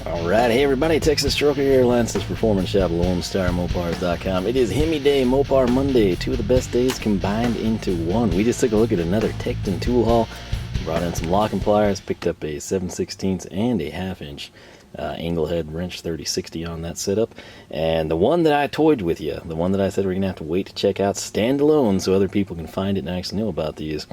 Alright, hey everybody, Texas Stroker here, Lance's Performance Shop, LoneStarMopars.com. It is HEMI Day, Mopar Monday, two of the best days combined into one. We just took a look at another Tekton Tool Haul, brought in some locking pliers, picked up a 7/16 and a 1/2 inch angle head wrench 3060 on that setup. And the one that I toyed with you, the one that I said we're going to have to wait to check out standalone so other people can find it and actually know about these,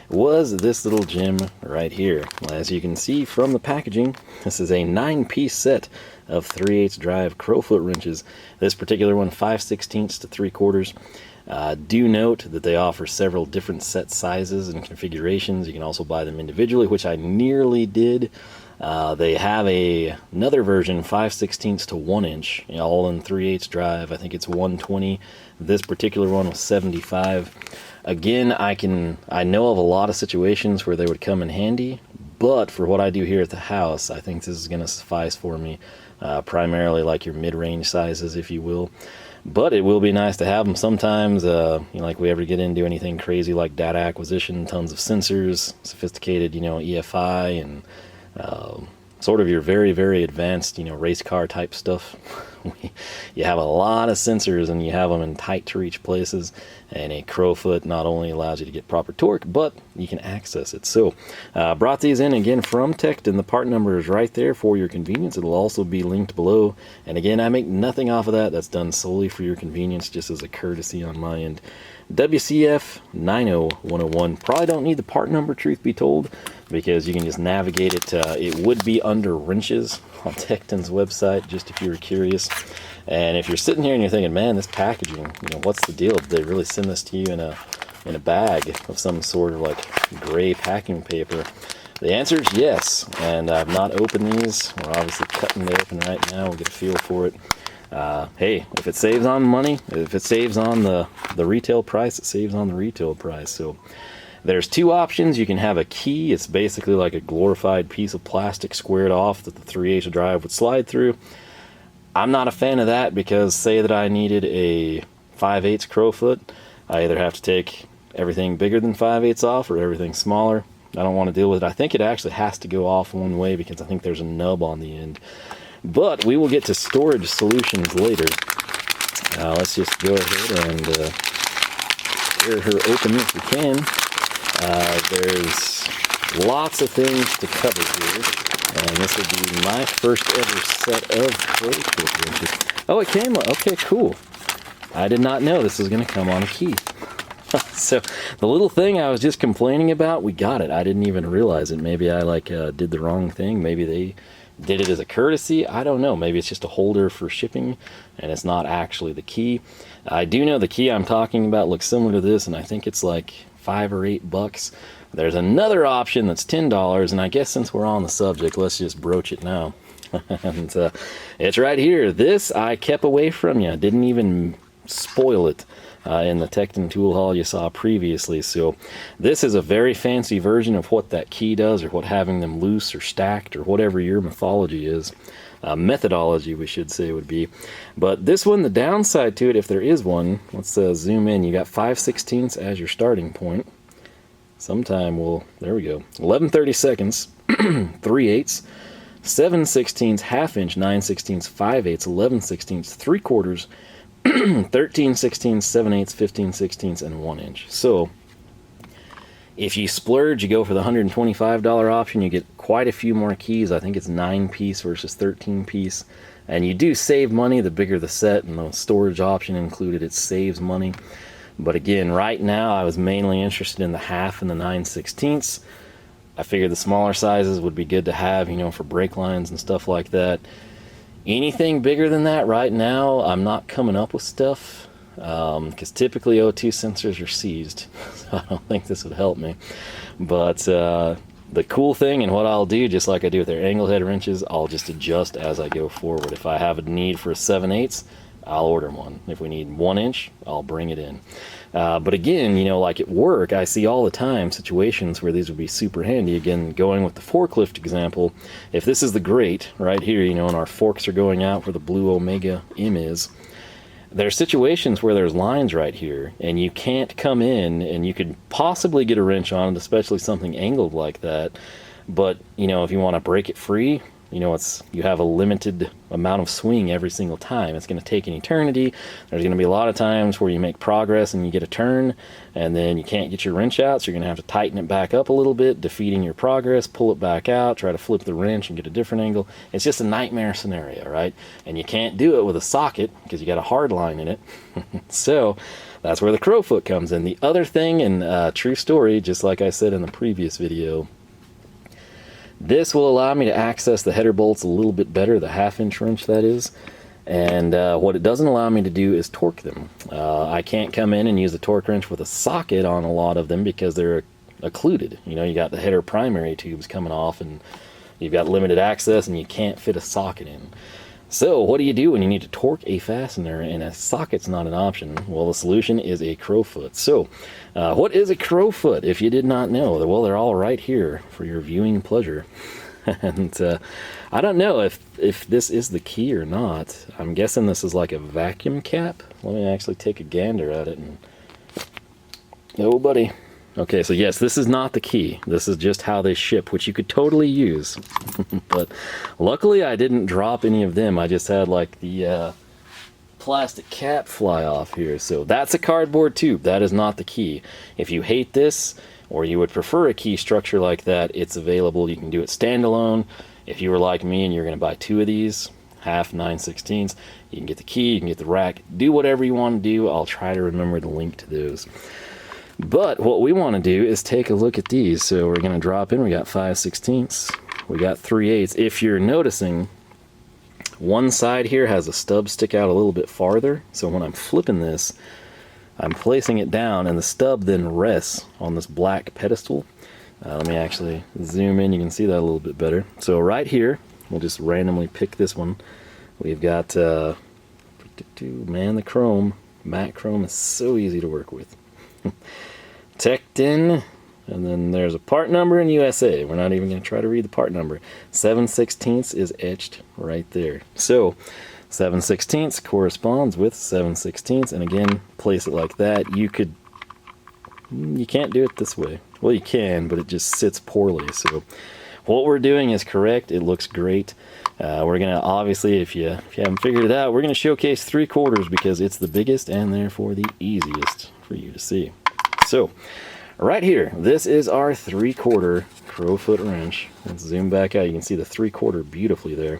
was this little gem right here. As you can see from the packaging, this is a 9-piece set of 3/8 drive Crowfoot wrenches. This particular one 5/16 to 3/4. Do note that they offer several different set sizes and configurations. You can also buy them individually, which I nearly did. They have another version, 5/16 to 1 inch, all in 3/8 drive. I think it's 120. This particular one was 75. Again, I know of a lot of situations where they would come in handy, but for what I do here at the house, I think this is going to suffice for me, primarily like your mid-range sizes, if you will. But it will be nice to have them sometimes, like we ever get into anything crazy like data acquisition, tons of sensors, sophisticated, EFI, and sort of your very, very advanced, race car type stuff. You have a lot of sensors and you have them in tight to reach places, and a Crowfoot not only allows you to get proper torque, but you can access it. So brought these in again from Tekton. The part number is right there for your convenience. It'll also be linked below, and again, I make nothing off of that. That's done solely for your convenience, just as a courtesy on my end. WCF 90101. Probably don't need the part number, truth be told, because you can just navigate it. It would be under wrenches on Tekton's website, just if you were curious. And if you're sitting here and you're thinking, man, this packaging, what's the deal? Did they really send this to you in a bag of some sort of like gray packing paper? The answer is yes, and I've not opened these. We're obviously cutting it open right now. We'll get a feel for it. Hey, if it saves on money, if it saves on the retail price, it saves on the retail price. So there's two options. You can have a key. It's basically like a glorified piece of plastic squared off that the 3/8 drive would slide through. I'm not a fan of that, because say that I needed a 5/8 Crowfoot, I either have to take everything bigger than 5/8 off or everything smaller. I don't want to deal with it. I think it actually has to go off one way, because I think there's a nub on the end. But we will get to storage solutions later. Let's just go ahead and tear her open if we can. There's lots of things to cover here, and this will be my first ever set of Crowfoot wrenches. Oh, it came, okay, cool. I did not know this was going to come on a key. So the little thing I was just complaining about, we got it. I didn't even realize it. Maybe I did the wrong thing. Maybe they did it as a courtesy. I don't know. Maybe it's just a holder for shipping and it's not actually the key. I do know the key I'm talking about looks similar to this, and I think it's like $5 or $8. There's another option that's $10, and I guess since we're on the subject, let's just broach it now. And it's right here. This I kept away from you. Didn't even spoil it in the Tekton Tool Haul you saw previously. So this is a very fancy version of what that key does, or what having them loose or stacked or whatever your mythology is. Methodology, we should say, would be. But this one, the downside to it, if there is one, let's zoom in. You got 5/16 as your starting point. Sometime there we go. 11/32, 3/8, 7/16, 1/2 inch, 9/16, 5/8, 11/16, 3/4, 13/16, 7/8, 15/16, and 1 inch. So if you splurge, you go for the $125 option, you get quite a few more keys. I think it's 9-piece versus 13-piece. And you do save money the bigger the set, and the storage option included, it saves money. But again, right now I was mainly interested in the 1/2 and the 9/16. I figured the smaller sizes would be good to have, for brake lines and stuff like that. Anything bigger than that right now, I'm not coming up with stuff, because typically O2 sensors are seized, so I don't think this would help me. But the cool thing, and what I'll do, just like I do with their angle head wrenches, I'll just adjust as I go forward. If I have a need for a 7/8, I'll order one. If we need 1 inch, I'll bring it in. But again, like at work, I see all the time situations where these would be super handy. Again, going with the forklift example, if this is the grate right here, and our forks are going out where the blue Omega M is, there are situations where there's lines right here, and you can't come in, and you could possibly get a wrench on it, especially something angled like that. But, if you want to break it free, you know, you have a limited amount of swing every single time. It's going to take an eternity. There's going to be a lot of times where you make progress and you get a turn, and then you can't get your wrench out, so you're going to have to tighten it back up a little bit, defeating your progress, pull it back out, try to flip the wrench and get a different angle. It's just a nightmare scenario, right? And you can't do it with a socket because you got a hard line in it. So that's where the Crowfoot comes in. The other thing, and true story, just like I said in the previous video, this will allow me to access the header bolts a little bit better, the 1/2" wrench that is. And what it doesn't allow me to do is torque them. I can't come in and use the torque wrench with a socket on a lot of them because they're occluded. You know, you got the header primary tubes coming off and you've got limited access and you can't fit a socket in. So what do you do when you need to torque a fastener and a socket's not an option? Well, the solution is a Crowfoot. So what is a Crowfoot, if you did not know? Well, they're all right here for your viewing pleasure. And I don't know if this is the key or not. I'm guessing this is like a vacuum cap. Let me actually take a gander at it. And oh, buddy. Okay, so yes, this is not the key. This is just how they ship, which you could totally use. But luckily I didn't drop any of them. I just had like the plastic cap fly off here. So that's a cardboard tube. That is not the key. If you hate this, or you would prefer a key structure like that, it's available. You can do it standalone. If you were like me and you're going to buy 2 of these, 1/2, 9/16, you can get the key, you can get the rack, do whatever you want to do. I'll try to remember the link to those. But what we want to do is take a look at these. So we're going to drop in, we got 5/16, we got 3/8. If you're noticing, one side here has a stub stick out a little bit farther. So when I'm flipping this, I'm placing it down and the stub then rests on this black pedestal. Let me actually zoom in, you can see that a little bit better. So right here, we'll just randomly pick this one. We've got, man, the chrome, matte chrome is so easy to work with. Tekton, and then there's a part number in USA. We're not even going to try to read the part number. 7/16 is etched right there. So 7/16 corresponds with 7/16, and again, place it like that. You can't do it this way. Well, you can, but it just sits poorly. So what we're doing is correct. It looks great. We're gonna, obviously, if you haven't figured it out, we're gonna showcase 3/4 because it's the biggest and therefore the easiest for you to see. So right here, this is our 3/4 Crowfoot wrench. Let's zoom back out. You can see the 3/4 beautifully there.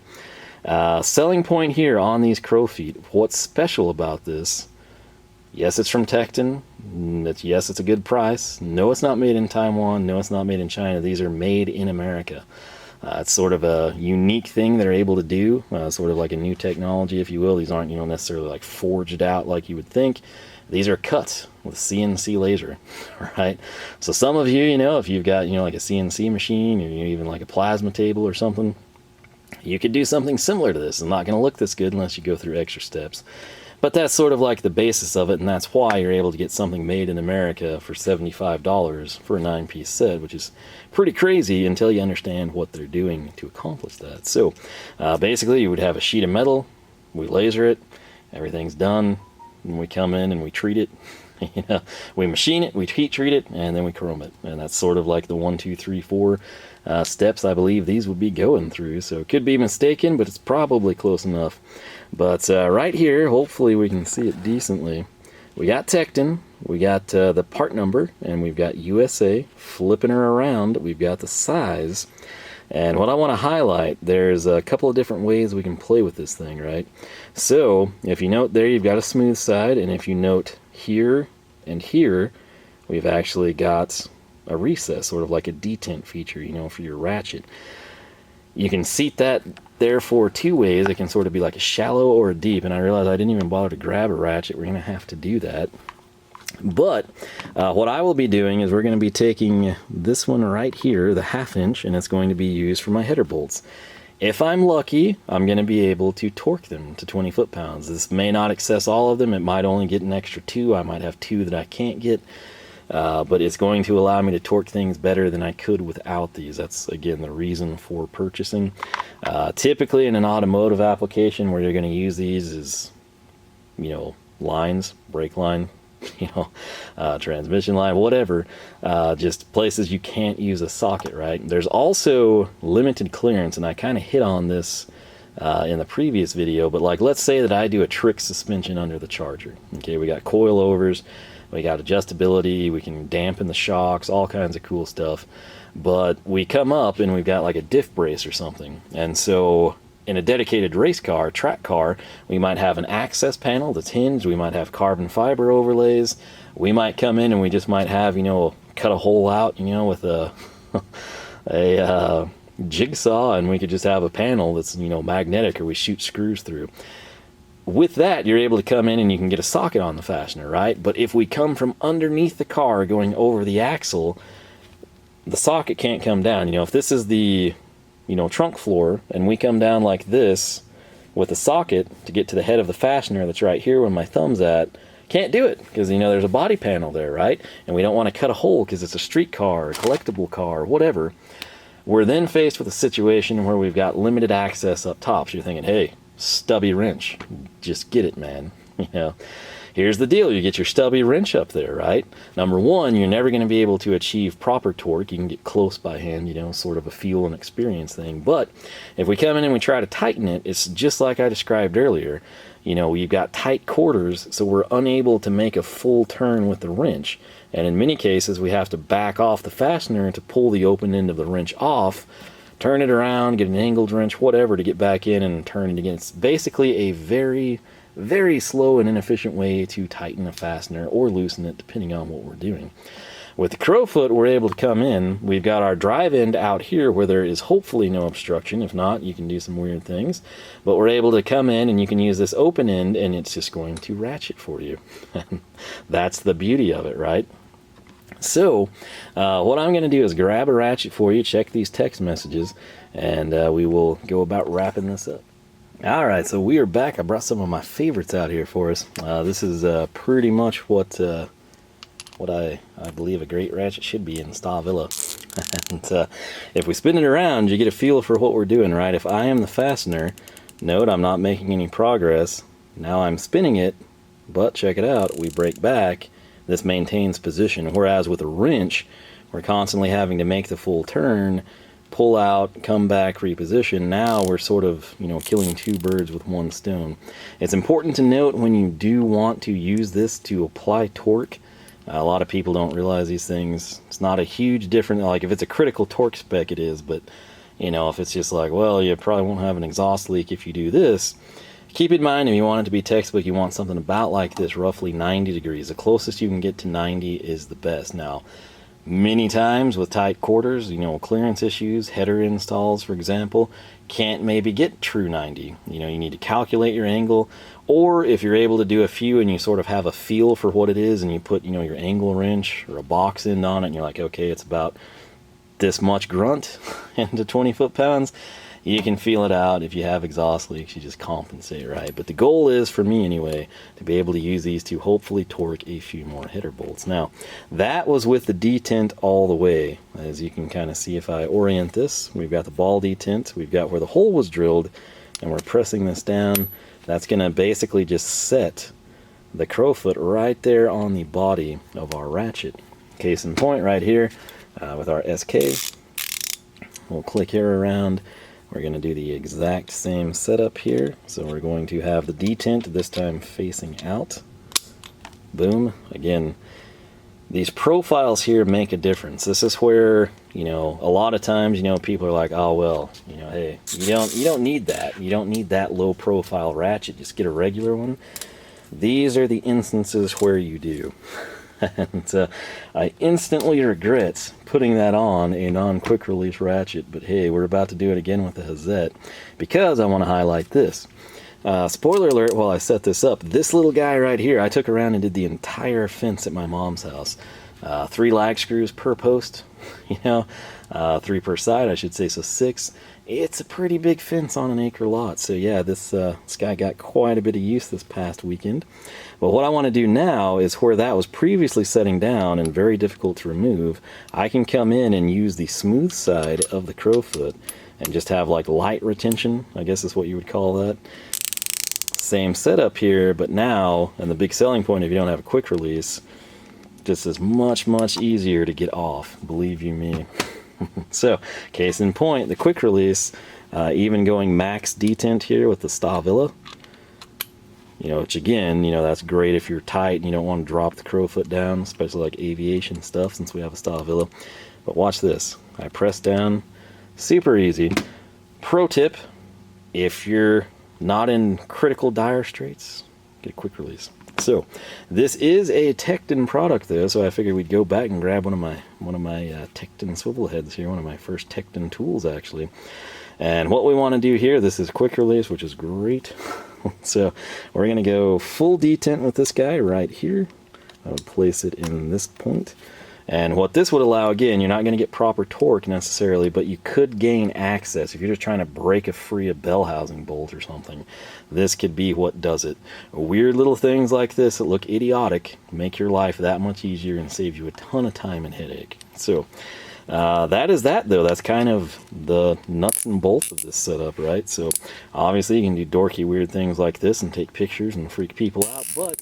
Selling point here on these Crowfeet, what's special about this? Yes, it's from Tekton. Yes, it's a good price. No, it's not made in Taiwan. No, it's not made in China. These are made in America. It's sort of a unique thing they're able to do, sort of like a new technology, if you will. These aren't, necessarily like forged out like you would think. These are cut with CNC laser, right? So some of you, if you've got, like a CNC machine, or even like a plasma table or something, you could do something similar to this. It's not going to look this good unless you go through extra steps. But that's sort of like the basis of it, and that's why you're able to get something made in America for $75 for a 9-piece set, which is pretty crazy until you understand what they're doing to accomplish that. So basically you would have a sheet of metal, we laser it, everything's done, and we come in and we treat it. We machine it, we heat treat it, and then we chrome it. And that's sort of like the 1, 2, 3, 4 steps I believe these would be going through. So it could be mistaken, but it's probably close enough. But right here, hopefully we can see it decently. We got Tekton, we got the part number, and we've got USA. Flipping her around, we've got the size. And what I want to highlight, there's a couple of different ways we can play with this thing, right? So if you note there, you've got a smooth side, and if you note here and here, we've actually got a recess, sort of like a detent feature, for your ratchet. You can seat that therefore 2 ways. It can sort of be like a shallow or a deep, and I realized I didn't even bother to grab a ratchet. We're going to have to do that. But what I will be doing is we're going to be taking this one right here, the 1/2", and it's going to be used for my header bolts. If I'm lucky, I'm going to be able to torque them to 20 foot-pounds. This may not access all of them. It might only get an extra 2. I might have 2 that I can't get. But it's going to allow me to torque things better than I could without these. That's, again, the reason for purchasing. Typically in an automotive application where you're going to use these is, lines, brake line, you know, transmission line, whatever, just places you can't use a socket, right? There's also limited clearance, and I kind of hit on this in the previous video, but like, let's say that I do a trick suspension under the Charger. Okay, we got coilovers, we got adjustability, we can dampen the shocks, all kinds of cool stuff. But we come up and we've got like a diff brace or something. And so in a dedicated race car, track car, we might have an access panel that's hinged, we might have carbon fiber overlays, we might come in and we just might have, you know, cut a hole out, you know, with a a jigsaw, and we could just have a panel that's, you know, magnetic, or we shoot screws through. With that, you're able to come in and you can get a socket on the fastener, right? But if we come from underneath the car going over the axle, the socket can't come down. You know, if this is the, you know, trunk floor, and we come down like this with a socket to get to the head of the fastener that's right here where my thumb's at, can't do it, because, you know, there's a body panel there, right? And we don't want to cut a hole because it's a street car, a collectible car, whatever. We're then faced with a situation where we've got limited access up top. So you're thinking, hey, stubby wrench, just get it, man. You know, here's the deal. You get your stubby wrench up there, right? Number one, you're never going to be able to achieve proper torque. You can get close by hand, you know, sort of a feel and experience thing. But if we come in and we try to tighten it, it's just like I described earlier. You know, you've got tight quarters, so we're unable to make a full turn with the wrench. And in many cases, we have to back off the fastener to pull the open end of the wrench off, turn it around, get an angled wrench, whatever, to get back in and turn it again. It's basically a very, very slow and inefficient way to tighten a fastener or loosen it, depending on what we're doing. With the Crowfoot, we're able to come in. We've got our drive end out here where there is hopefully no obstruction. If not, you can do some weird things. But we're able to come in and you can use this open end, and it's just going to ratchet for you. That's the beauty of it, right? So what I'm going to do is grab a ratchet for you, check these text messages, and we will go about wrapping this up. Alright, so we are back. I brought some of my favorites out here for us. This is pretty much what I believe a great ratchet should be in Stahlwille. And if we spin it around, you get a feel for what we're doing, right? If I am the fastener, note I'm not making any progress. Now I'm spinning it, but check it out, we break back. This maintains position, whereas with a wrench, we're constantly having to make the full turn, pull out, come back, reposition. Now we're sort of, you know, killing two birds with one stone. It's important to note when you do want to use this to apply torque, a lot of people don't realize these things. It's not a huge difference. Like if it's a critical torque spec, it is, but you know, if it's just like, well, you probably won't have an exhaust leak if you do this. Keep in mind, if you want it to be textbook, you want something about like this, roughly 90 degrees. The closest you can get to 90 is the best. Now, many times with tight quarters, you know, clearance issues, header installs, for example, can't maybe get true 90. You know, you need to calculate your angle, or if you're able to do a few and you sort of have a feel for what it is and you put, you know, your angle wrench or a box end on it and you're like, okay, it's about this much grunt into 20 foot-pounds, you can feel it out. If you have exhaust leaks, you just compensate, right? But the goal is, for me anyway, to be able to use these to hopefully torque a few more header bolts. Now, that was with the detent all the way. As you can kind of see if I orient this, we've got the ball detent, we've got where the hole was drilled, and we're pressing this down. That's going to basically just set the Crowfoot right there on the body of our ratchet. Case in point right here with our SK. We'll click here around. We're going to do the exact same setup here. So we're going to have the detent, this time facing out. Boom. Again, these profiles here make a difference. This is where, you know, a lot of times, you know, people are like, oh, well, you know, hey, you don't need that. You don't need that low profile ratchet. Just get a regular one. These are the instances where you do. And I instantly regret putting that on a non-quick release ratchet, but hey, we're about to do it again with the Hazet because I want to highlight this. Spoiler alert, while I set this up, this little guy right here, I took around and did the entire fence at my mom's house. 3 lag screws per post, you know, 3 per side, I should say, so 6. It's a pretty big fence on an acre lot, so yeah, this guy got quite a bit of use this past weekend. But what I want to do now is where that was previously setting down and very difficult to remove, I can come in and use the smooth side of the Crowfoot and just have like light retention, I guess is what you would call that. Same setup here, but now, and the big selling point if you don't have a quick release, this is much easier to get off, believe you me. So, case in point, the quick release, even going max detent here with the Stahlwille, you know, which again, you know, that's great if you're tight and you don't want to drop the Crowfoot down, especially like aviation stuff since we have a Stahlwille. But watch this. I press down, super easy. Pro tip, if you're not in critical dire straits, get a quick release. So this is a Tekton product though, so I figured we'd go back and grab one of my Tekton swivel heads here, one of my first Tekton tools actually. And what we want to do here, this is quick release, which is great. So we're going to go full detent with this guy right here. I would place it in this point. And what this would allow, again, you're not going to get proper torque necessarily, but you could gain access. If you're just trying to break free a bell housing bolt or something, this could be what does it. Weird little things like this that look idiotic make your life that much easier and save you a ton of time and headache. So that is that though. That's kind of the nuts and bolts of this setup, right? So obviously you can do dorky weird things like this and take pictures and freak people out, but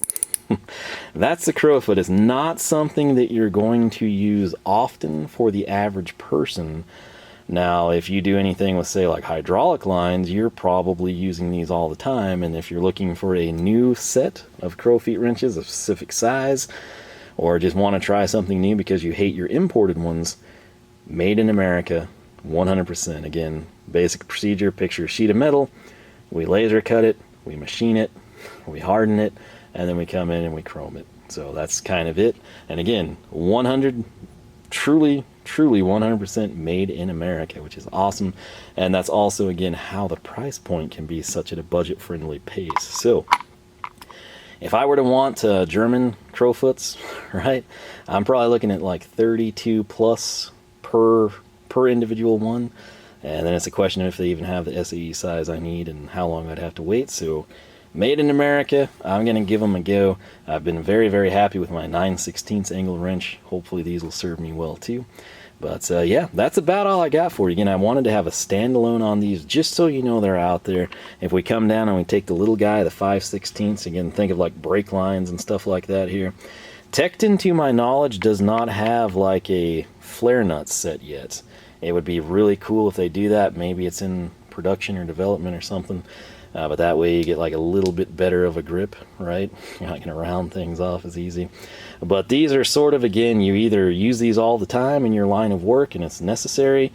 that's the Crowfoot. It's not something that you're going to use often for the average person. Now, if you do anything with, say, like hydraulic lines, you're probably using these all the time. And if you're looking for a new set of Crowfeet wrenches of specific size, or just want to try something new because you hate your imported ones, made in America, 100%. Again, basic procedure, picture a sheet of metal, we laser cut it, we machine it, we harden it, and then we come in and we chrome it. So that's kind of it. And again, truly 100% made in America, which is awesome. And that's also, again, how the price point can be such at a budget-friendly pace. So if I were to want German Crowfoots, right, I'm probably looking at like 32 plus per individual one. And then it's a question of if they even have the SAE size I need and how long I'd have to wait. So made in America, I'm going to give them a go. I've been very happy with my 9/16 angle wrench. Hopefully these will serve me well too. But yeah, that's about all I got for you. Again, I wanted to have a standalone on these just so you know they're out there. If we come down and we take the little guy, the 5/16, again, think of like brake lines and stuff like that here. Tekton, to my knowledge, does not have like a flare nut set yet. It would be really cool if they do that. Maybe it's in production or development or something. But that way you get like a little bit better of a grip, right? You're not going to round things off as easy. But these are sort of, again, you either use these all the time in your line of work and it's necessary,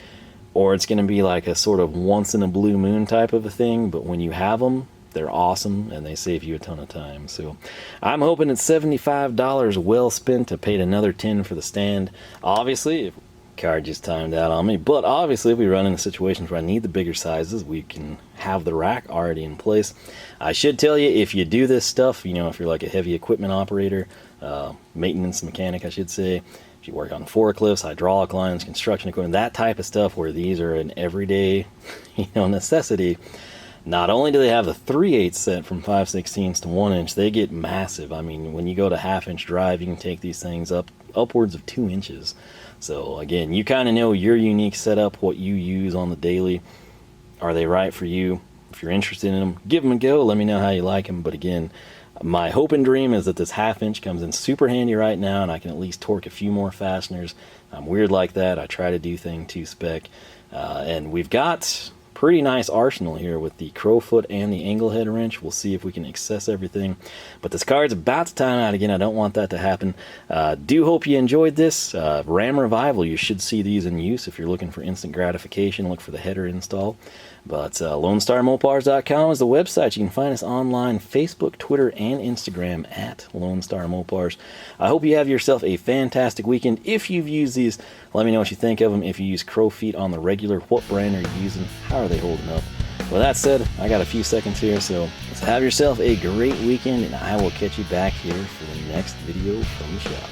or it's going to be like a sort of once in a blue moon type of a thing. But when you have them, they're awesome and they save you a ton of time. So I'm hoping it's $75 well spent. I paid another $10 for the stand. Obviously, if card just timed out on me, but obviously if we run into situations where I need the bigger sizes, we can have the rack already in place. I should tell you, if you do this stuff, you know, if you're like a heavy equipment operator, maintenance mechanic I should say, if you work on forklifts, hydraulic lines, construction equipment, that type of stuff where these are an everyday, you know, necessity, not only do they have the 3/8 set from 5/16 to 1 inch, they get massive. I mean, when you go to 1/2 inch drive, you can take these things upwards of 2 inches. So again, you kind of know your unique setup, what you use on the daily. Are they right for you? If you're interested in them, give them a go. Let me know how you like them. But again, my hope and dream is that this 1/2 inch comes in super handy right now, and I can at least torque a few more fasteners. I'm weird like that. I try to do things to spec. And we've got pretty nice arsenal here with the Crowfoot and the angle head wrench. We'll see if we can access everything. But this card's about to time out again. I don't want that to happen. Do hope you enjoyed this. RAM Revival, you should see these in use if you're looking for instant gratification. Look for the header install. But LoneStarMopars.com is the website. You can find us online, Facebook, Twitter, and Instagram at Lone Star Mopars. I hope you have yourself a fantastic weekend. If you've used these, let me know what you think of them. If you use Crowfeet on the regular, what brand are you using? How are they holding up? With that said, I got a few seconds here, so let's have yourself a great weekend, and I will catch you back here for the next video from the shop.